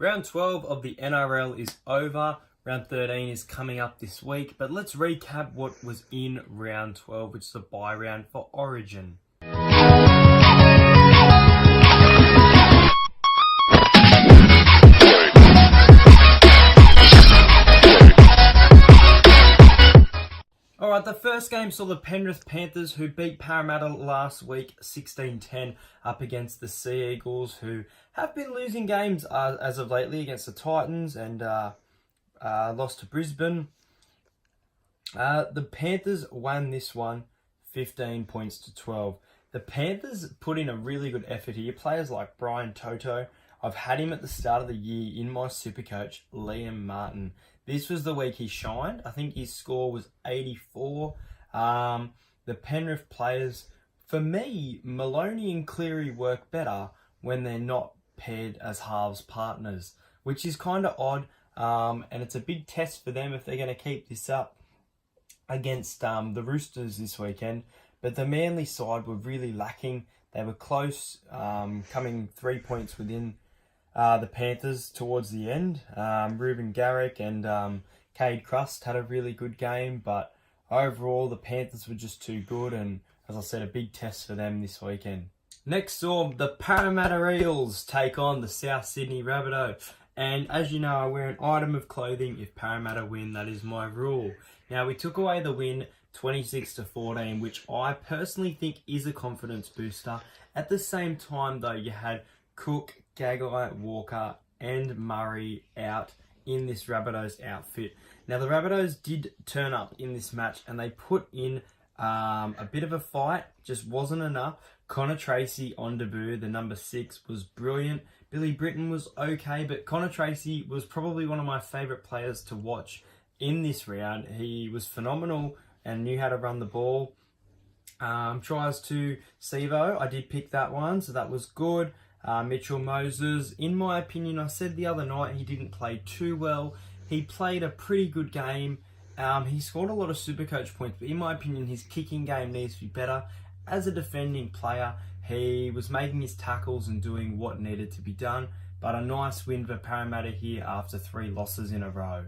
Round 12 of the NRL is over. Round 13 is coming up this week, but let's recap what was in round 12, which is a bye round for Origin. Alright, the first game saw the Penrith Panthers, who beat Parramatta last week 16-10 up against the Sea Eagles, who have been losing games as of lately against the Titans and lost to Brisbane. The Panthers won this one 15 points to 12. The Panthers put in a really good effort here. Players like Brian Toto, I've had him at the start of the year in my Supercoach, Liam Martin. This was the week he shined. I think his score was 84. The Penrith players, for me, Maloney and Cleary work better when they're not paired as halves partners, which is kind of odd. And it's a big test for them if they're going to keep this up against the Roosters this weekend. But the Manly side were really lacking. They were close, coming 3 points within the Panthers towards the end. Ruben Garrick and Cade Crust had a really good game, but overall the Panthers were just too good, and as I said, a big test for them this weekend. Next saw the Parramatta Eels take on the South Sydney Rabbitohs. And as you know, I wear an item of clothing if Parramatta win. That is my rule. Now, we took away the win 26-14, which I personally think is a confidence booster. At the same time, though, you had Cook, Gagai, Walker and Murray out in this Rabbitohs outfit. Now, the Rabbitohs did turn up in this match and they put in a bit of a fight, just wasn't enough. Connor Tracy on debut, the number 6, was brilliant. Billy Britton was okay, but Connor Tracy was probably one of my favourite players to watch in this round. He was phenomenal and knew how to run the ball. Tries to Sevo, I did pick that one, so that was good. Mitchell Moses, in my opinion, I said the other night he didn't play too well. He played a pretty good game. He scored a lot of Supercoach points, but in my opinion, his kicking game needs to be better. As a defending player, he was making his tackles and doing what needed to be done, but a nice win for Parramatta here after 3 losses in a row.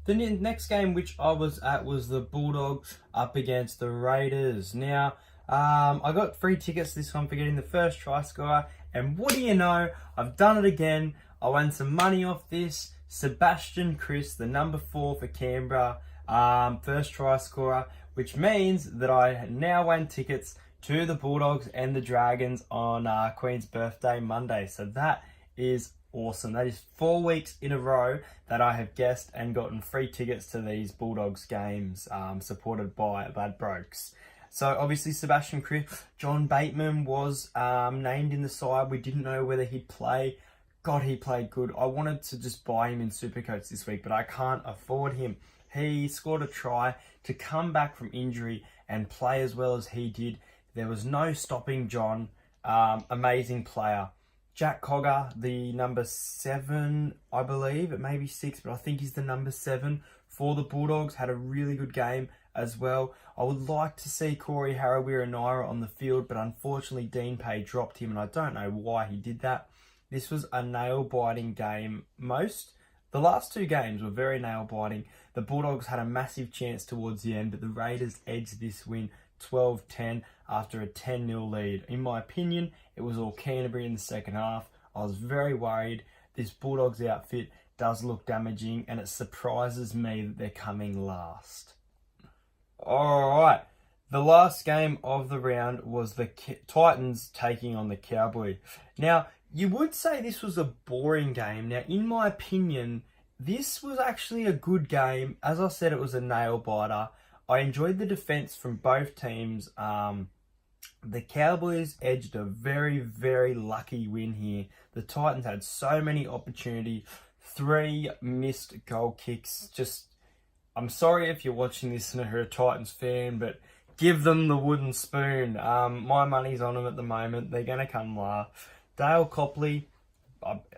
The next game which I was at was the Bulldogs up against the Raiders. Now, I got free tickets this one for getting the first try scorer, and what do you know, I've done it again. I won some money off this. Sebastian Kris, the number 4 for Canberra, first try scorer, which means that I now won tickets to the Bulldogs and the Dragons on Queen's birthday Monday. So that is awesome. That is 4 weeks in a row that I have guessed and gotten free tickets to these Bulldogs games, supported by Ladbrokes. So obviously Sebastian Kris, John Bateman was named in the side. We didn't know whether he'd play. God, he played good. I wanted to just buy him in Supercoach this week, but I can't afford him. He scored a try to come back from injury and play as well as he did. There was no stopping John. Amazing player. Jack Cogger, the number 7, I believe. It may be 6, but I think he's the number 7 for the Bulldogs. Had a really good game as well. I would like to see Corey Harawira-Naera on the field, but unfortunately Dean Pay dropped him, and I don't know why he did that. This was a nail-biting game. The last 2 games were very nail-biting. The Bulldogs had a massive chance towards the end, but the Raiders edged this win 12-10 after a 10-0 lead. In my opinion, it was all Canterbury in the second half. I was very worried. This Bulldogs outfit does look damaging, and it surprises me that they're coming last. Alright, the last game of the round was the Titans taking on the Cowboys. Now, you would say this was a boring game. Now, in my opinion, this was actually a good game. As I said, it was a nail-biter. I enjoyed the defense from both teams. The Cowboys edged a very, very lucky win here. The Titans had so many opportunities. 3 missed goal kicks. I'm sorry if you're watching this and are a Titans fan, but give them the wooden spoon. My money's on them at the moment. They're going to come last. Dale Copley,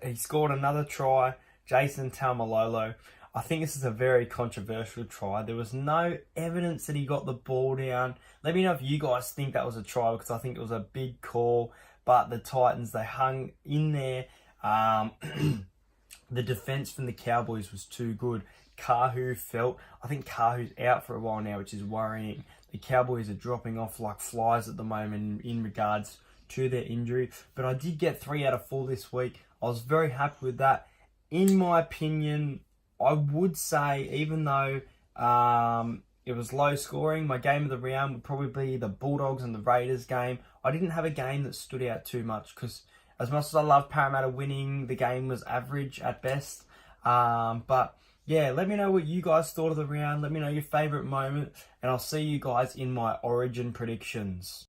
he scored another try. Jason Taumalolo. I think this is a very controversial try. There was no evidence that he got the ball down. Let me know if you guys think that was a try, because I think it was a big call. But the Titans, they hung in there. The defense from the Cowboys was too good. I think Kahu's out for a while now, which is worrying. The Cowboys are dropping off like flies at the moment in regards to their injury. But I did get 3 out of 4 this week. I was very happy with that. In my opinion, I would say, even though it was low scoring, my game of the round would probably be the Bulldogs and the Raiders game. I didn't have a game that stood out too much because as much as I love Parramatta winning, the game was average at best. But yeah, let me know what you guys thought of the round. Let me know your favourite moment, and I'll see you guys in my Origin predictions.